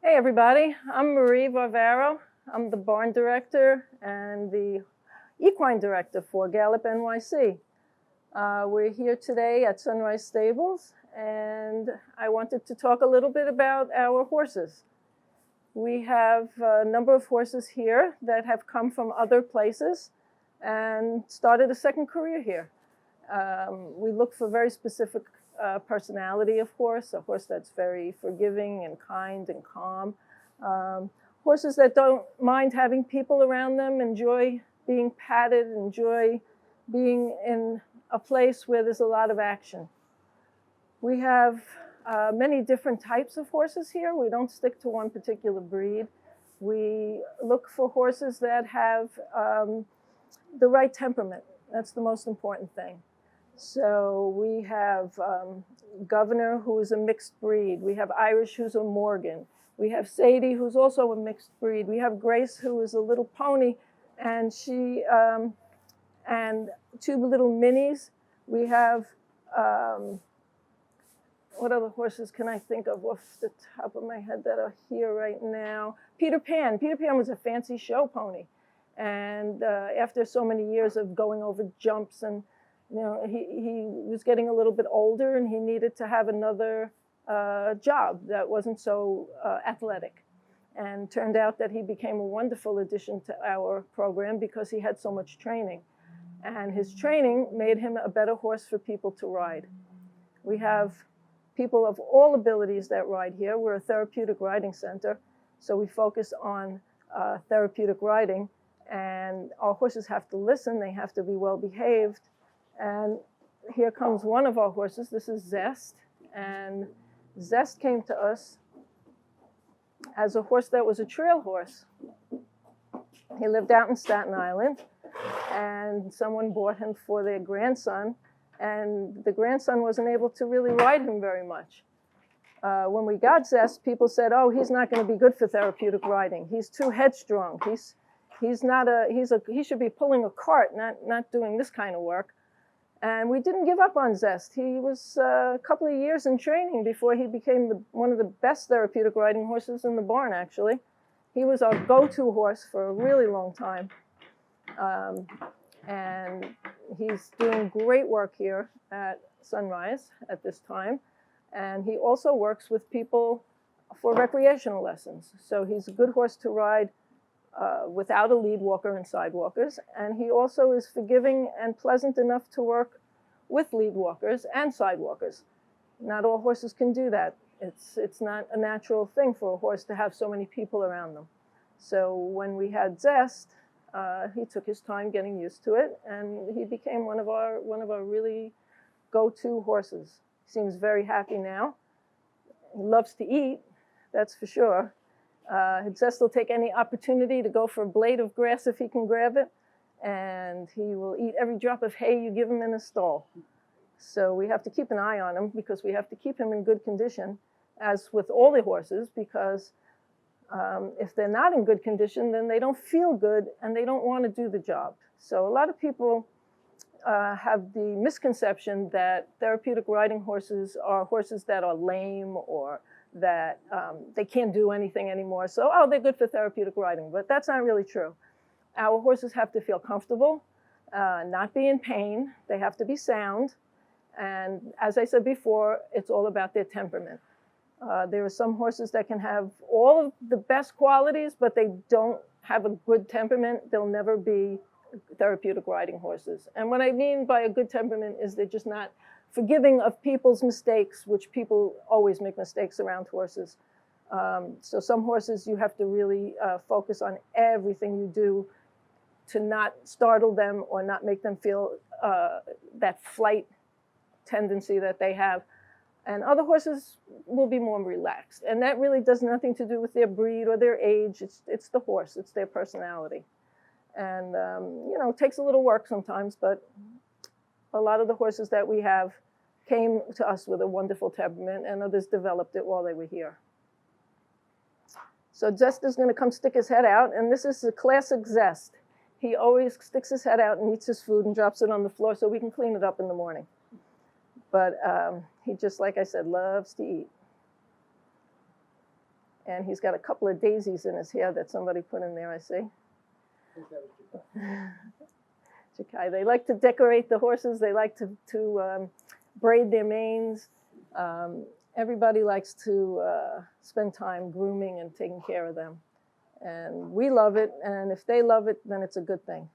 Hey everybody, I'm Marie Varvaro. I'm the barn director and the equine director for Gallop NYC. We're here today at Sunrise Stables and I wanted to talk a little bit about our horses. We have a number of horses here that have come from other places and started a second career here. We look for very specific personality of horse, a horse that's very forgiving and kind and calm. Horses that don't mind having people around them, enjoy being patted, enjoy being in a place where there's a lot of action. We have many different types of horses here. We don't stick to one particular breed. We look for horses that have the right temperament. That's the most important thing. So we have Governor, who is a mixed breed. We have Irish, who's a Morgan. We have Sadie, who's also a mixed breed. We have Grace, who is a little pony, and she and two little minis. We have what other horses can I think of off the top of my head that are here right now? Peter Pan. Peter Pan was a fancy show pony, and after so many years of going over jumps and he was getting a little bit older and he needed to have another job that wasn't so athletic. And turned out that he became a wonderful addition to our program because he had so much training. And his training made him a better horse for people to ride. We have people of all abilities that ride here. We're a therapeutic riding center, so we focus on therapeutic riding. And our horses have to listen, they have to be well behaved. And here comes one of our horses. This is Zest. And Zest came to us as a horse that was a trail horse. He lived out in Staten Island, and someone bought him for their grandson. And the grandson wasn't able to really ride him very much. When we got Zest, people said, "Oh, he's not going to be good for therapeutic riding. He's too headstrong. He should be pulling a cart, not doing this kind of work." And we didn't give up on Zest. He was a couple of years in training before he became one of the best therapeutic riding horses in the barn, actually. He was our go-to horse for a really long time. And he's doing great work here at Sunrise at this time. And he also works with people for recreational lessons. So he's a good horse to ride without a lead walker and sidewalkers. And he also is forgiving and pleasant enough to work with lead walkers and sidewalkers. Not all horses can do that. It's not a natural thing for a horse to have so many people around them. So when we had Zest, he took his time getting used to it, and he became one of our really go-to horses. He seems very happy now. He loves to eat, that's for sure. Zest will take any opportunity to go for a blade of grass if he can grab it, and he will eat every drop of hay you give him in a stall. So we have to keep an eye on him because we have to keep him in good condition, as with all the horses, because if they're not in good condition, then they don't feel good and they don't want to do the job. So a lot of people have the misconception that therapeutic riding horses are horses that are lame or that they can't do anything anymore. So, oh, they're good for therapeutic riding, but that's not really true. Our horses have to feel comfortable, not be in pain. They have to be sound. And as I said before, it's all about their temperament. There are some horses that can have all of the best qualities, but they don't have a good temperament. They'll never be therapeutic riding horses. And what I mean by a good temperament is they're just not forgiving of people's mistakes, which people always make mistakes around horses. So some horses you have to really focus on everything you do to not startle them or not make them feel that flight tendency that they have. And other horses will be more relaxed. And that really does nothing to do with their breed or their age. It's the horse, it's their personality. And, it takes a little work sometimes, but a lot of the horses that we have came to us with a wonderful temperament, and others developed it while they were here. So Zest is going to come stick his head out, and this is a classic Zest. He always sticks his head out and eats his food and drops it on the floor so we can clean it up in the morning. But he just, like I said, loves to eat. And he's got a couple of daisies in his hair that somebody put in there, I see. Jakai. They like to decorate the horses. They like to braid their manes. Everybody likes to spend time grooming and taking care of them. And we love it, and if they love it, then it's a good thing.